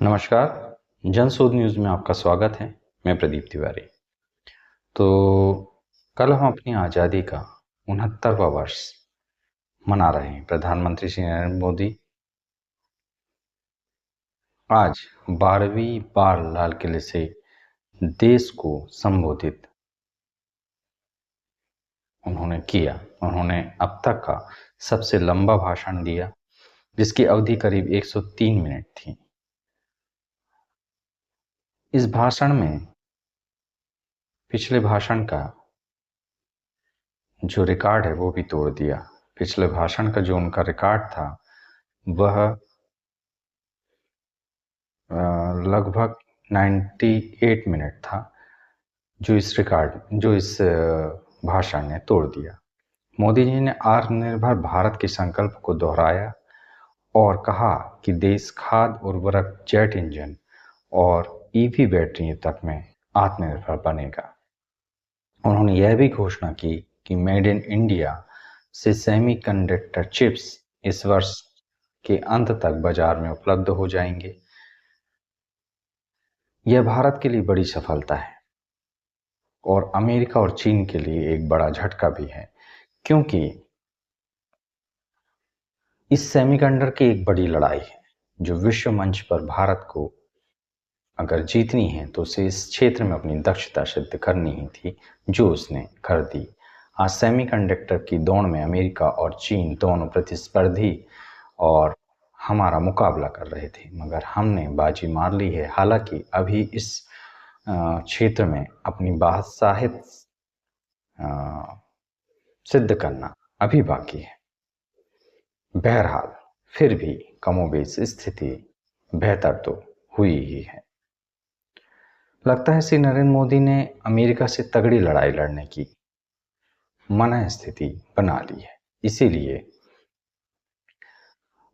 नमस्कार। जनशोध न्यूज़ में आपका स्वागत है। मैं प्रदीप तिवारी। तो कल हम अपनी आज़ादी का 69वां वर्ष मना रहे हैं। प्रधानमंत्री श्री नरेंद्र मोदी आज 12वीं बार लाल किले से देश को संबोधित उन्होंने किया। उन्होंने अब तक का सबसे लंबा भाषण दिया, जिसकी अवधि करीब 103 मिनट थी। इस भाषण में पिछले भाषण का जो रिकॉर्ड है वो भी तोड़ दिया। पिछले भाषण का जो उनका रिकॉर्ड था वह लगभग 98 मिनट था, जो इस भाषण ने तोड़ दिया। मोदी जी ने आत्मनिर्भर भारत के संकल्प को दोहराया और कहा कि देश खाद उर्वरक, जेट इंजन और ईवी बैटरी तक में आत्मनिर्भर बनेगा। उन्होंने यह भी घोषणा की कि मेड इन इंडिया से सेमीकंडक्टर चिप्स इस वर्ष के अंत तक बाजार में उपलब्ध हो जाएंगे। यह भारत के लिए बड़ी सफलता है और अमेरिका और चीन के लिए एक बड़ा झटका भी है, क्योंकि इस सेमीकंडक्टर की एक बड़ी लड़ाई है जो विश्व मंच पर भारत को अगर जीतनी है तो उसे इस क्षेत्र में अपनी दक्षता सिद्ध करनी ही थी, जो उसने कर दी। आज सेमीकंडक्टर की दौड़ में अमेरिका और चीन दोनों प्रतिस्पर्धी और हमारा मुकाबला कर रहे थे, मगर हमने बाजी मार ली है। हालांकि अभी इस क्षेत्र में अपनी बादशाहित सिद्ध करना अभी बाकी है। बहरहाल फिर भी कमोबेश स्थिति बेहतर तो हुई ही है। लगता है श्री नरेंद्र मोदी ने अमेरिका से तगड़ी लड़ाई लड़ने की मन स्थिति बना ली है। इसीलिए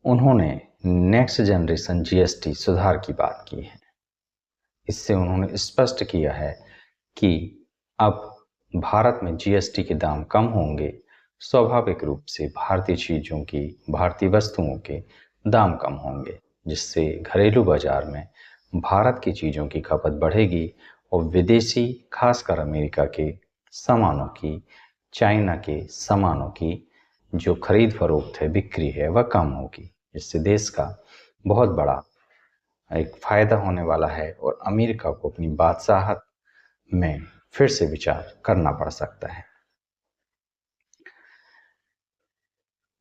उन्होंने नेक्स्ट जनरेशन जीएसटी सुधार की बात की है। इससे उन्होंने स्पष्ट किया है कि अब भारत में जीएसटी के दाम कम होंगे। स्वाभाविक रूप से भारतीय चीज़ों की, भारतीय वस्तुओं के दाम कम होंगे, जिससे घरेलू बाजार में भारत की चीज़ों की खपत बढ़ेगी और विदेशी, खासकर अमेरिका के सामानों की, चाइना के सामानों की जो खरीद फरोख्त है, बिक्री है, वह कम होगी, जिससे देश का बहुत बड़ा एक फायदा होने वाला है और अमेरिका को अपनी बादशाहत में फिर से विचार करना पड़ सकता है।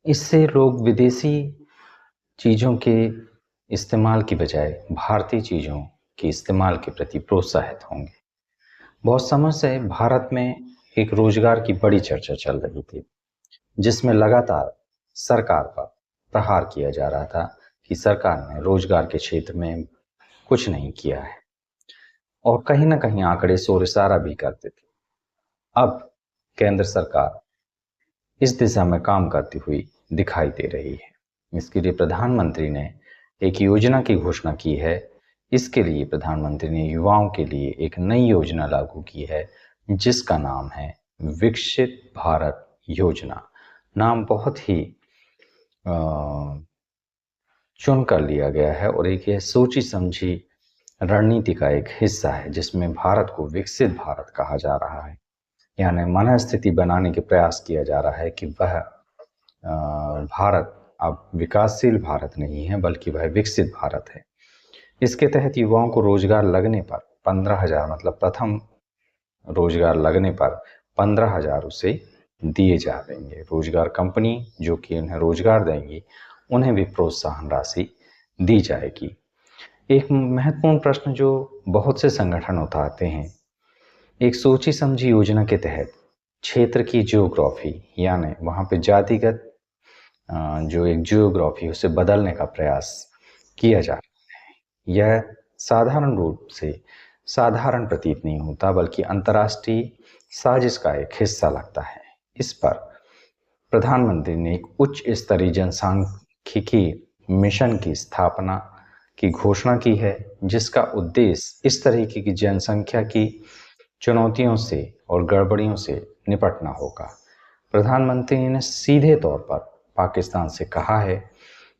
इससे लोग विदेशी चीज़ों के इस्तेमाल की बजाय भारतीय चीज़ों के इस्तेमाल के प्रति प्रोत्साहित होंगे। बहुत समय से भारत में एक रोजगार की बड़ी चर्चा चल रही थी, जिसमें लगातार सरकार पर प्रहार किया जा रहा था कि सरकार ने रोजगार के क्षेत्र में कुछ नहीं किया है और कहीं ना कहीं आंकड़े शोर इशारा भी करते थे। अब केंद्र सरकार इस दिशा में काम करती हुई दिखाई दे रही है। इसके लिए प्रधानमंत्री ने एक योजना की घोषणा की है। इसके लिए प्रधानमंत्री ने युवाओं के लिए एक नई योजना लागू की है, जिसका नाम है विकसित भारत योजना। नाम बहुत ही चुन कर लिया गया है और एक यह सोची समझी रणनीति का एक हिस्सा है, जिसमें भारत को विकसित भारत कहा जा रहा है। यानी मनस्थिति बनाने के प्रयास किया जा रहा है कि वह भारत अब विकासशील भारत नहीं है, बल्कि वह विकसित भारत है। इसके तहत युवाओं को रोजगार लगने पर 15,000, मतलब प्रथम रोजगार लगने पर 15,000 उसे दिए जा देंगे। रोजगार कंपनी जो कि उन्हें रोजगार देंगी, उन्हें भी प्रोत्साहन राशि दी जाएगी। एक महत्वपूर्ण प्रश्न जो बहुत से संगठन उठाते हैं, एक सोची समझी योजना के तहत क्षेत्र की जियोग्राफी, यानी वहाँ पे जातिगत जो एक जियोग्राफी उसे बदलने का प्रयास किया जा रहा है। यह साधारण रूप से साधारण प्रतीत नहीं होता, बल्कि अंतर्राष्ट्रीय साजिश का एक हिस्सा लगता है। इस पर प्रधानमंत्री ने एक उच्च स्तरीय जनसांख्यिकी मिशन की स्थापना की घोषणा की है, जिसका उद्देश्य इस तरीके की जनसंख्या की चुनौतियों से और गड़बड़ियों से निपटना होगा। प्रधानमंत्री ने सीधे तौर पर पाकिस्तान से कहा है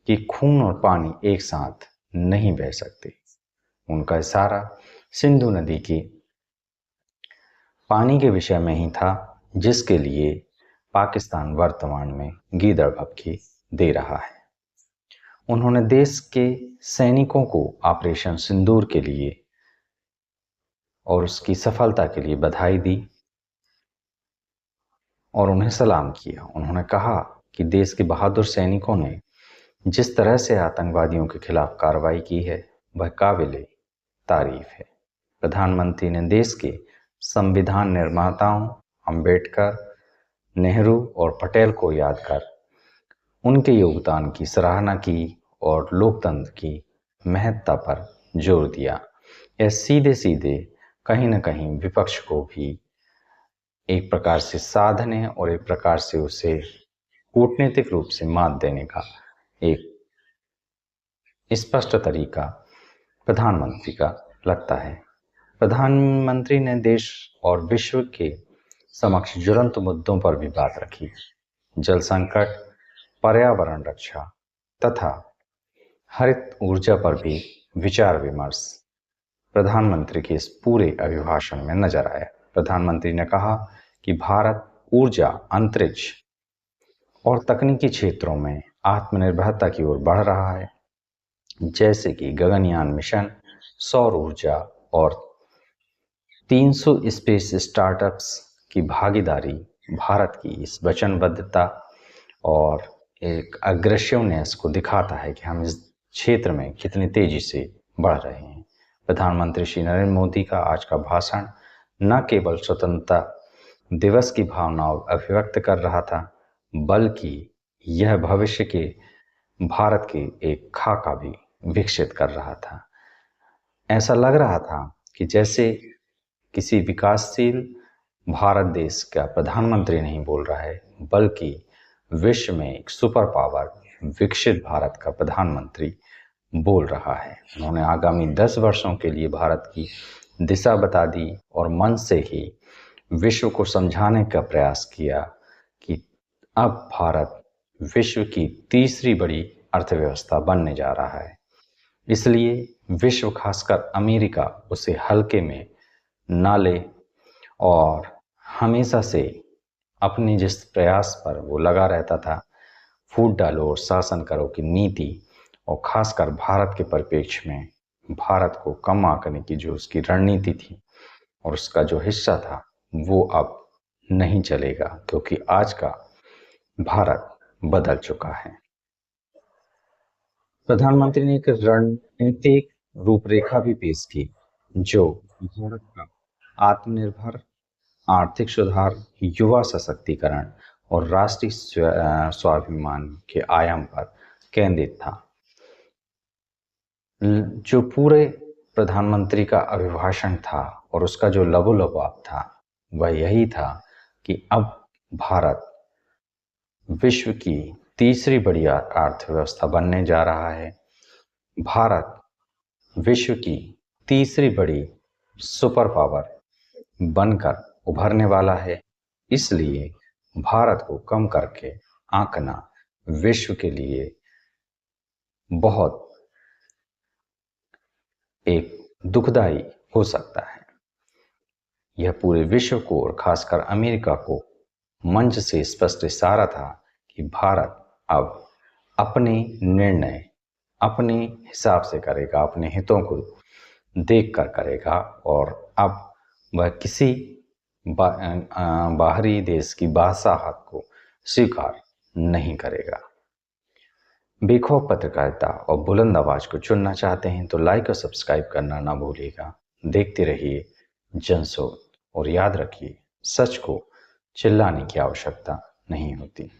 कि खून और पानी एक साथ नहीं बह सकते। उनका इशारा सिंधु नदी की पानी के विषय में ही था, जिसके लिए पाकिस्तान वर्तमान में गीदड़ भभकी दे रहा है। उन्होंने देश के सैनिकों को ऑपरेशन सिंदूर के लिए और उसकी सफलता के लिए बधाई दी और उन्हें सलाम किया। उन्होंने कहा कि देश के बहादुर सैनिकों ने जिस तरह से आतंकवादियों के खिलाफ कार्रवाई की है, वह काबिले तारीफ है। प्रधानमंत्री ने देश के संविधान निर्माताओं अंबेडकर, नेहरू और पटेल को याद कर उनके योगदान की सराहना की और लोकतंत्र की महत्ता पर जोर दिया। यह सीधे सीधे कहीं न कहीं विपक्ष को भी एक प्रकार से साधने और एक प्रकार से उसे कूटनीतिक रूप से मात देने का एक स्पष्ट तरीका प्रधानमंत्री का लगता है। प्रधानमंत्री ने देश और विश्व के समक्ष ज्वलंत मुद्दों पर भी बात रखी। जल संकट, पर्यावरण रक्षा तथा हरित ऊर्जा पर भी विचार विमर्श प्रधानमंत्री के इस पूरे अभिभाषण में नजर आया। प्रधानमंत्री ने कहा कि भारत ऊर्जा, अंतरिक्ष और तकनीकी क्षेत्रों में आत्मनिर्भरता की ओर बढ़ रहा है, जैसे कि गगनयान मिशन, सौर ऊर्जा और 300 स्पेस स्टार्टअप्स की भागीदारी भारत की इस वचनबद्धता और एक अग्रेसिवनेस को दिखाता है कि हम इस क्षेत्र में कितनी तेजी से बढ़ रहे हैं। प्रधानमंत्री श्री नरेंद्र मोदी का आज का भाषण न केवल स्वतंत्रता दिवस की भावनाओं अभिव्यक्त कर रहा था, बल्कि यह भविष्य के भारत के एक खाका भी विकसित कर रहा था। ऐसा लग रहा था कि जैसे किसी विकासशील भारत देश का प्रधानमंत्री नहीं बोल रहा है, बल्कि विश्व में एक सुपर पावर विकसित भारत का प्रधानमंत्री बोल रहा है। उन्होंने आगामी 10 वर्षों के लिए भारत की दिशा बता दी और मन से ही विश्व को समझाने का प्रयास किया कि अब भारत विश्व की तीसरी बड़ी अर्थव्यवस्था बनने जा रहा है। इसलिए विश्व, खासकर अमेरिका, उसे हल्के में ना ले और हमेशा से अपने जिस प्रयास पर वो लगा रहता था, फूट डालो और शासन करो की नीति, और खासकर भारत के परिप्रेक्ष्य में भारत को कम आंकने की जो उसकी रणनीति थी और उसका जो हिस्सा था, वो अब नहीं चलेगा, क्योंकि आज का भारत बदल चुका है। प्रधानमंत्री ने एक रणनीतिक रूपरेखा भी पेश की, जो भारत का आत्मनिर्भर, आर्थिक सुधार, युवा सशक्तिकरण और राष्ट्रीय स्वाभिमान के आयाम पर केंद्रित था। जो पूरे प्रधानमंत्री का अभिभाषण था और उसका जो लबोलबाब था, वह यही था कि अब भारत विश्व की तीसरी बड़ी अर्थव्यवस्था बनने जा रहा है। भारत विश्व की तीसरी बड़ी सुपर पावर बनकर उभरने वाला है। इसलिए भारत को कम करके आंकना विश्व के लिए बहुत एक दुखदाई हो सकता है। यह पूरे विश्व को और खासकर अमेरिका को मंच से स्पष्ट इशारा था कि भारत अब अपने निर्णय अपने हिसाब से करेगा, अपने हितों को देखकर करेगा और अब वह किसी बाहरी देश की बादशाहत को स्वीकार नहीं करेगा। बेखौफ पत्रकारिता और बुलंद आवाज को चुनना चाहते हैं तो लाइक और सब्सक्राइब करना ना भूलिएगा। देखते रहिए जनसोच और याद रखिए, सच को चिल्लाने की आवश्यकता नहीं होती।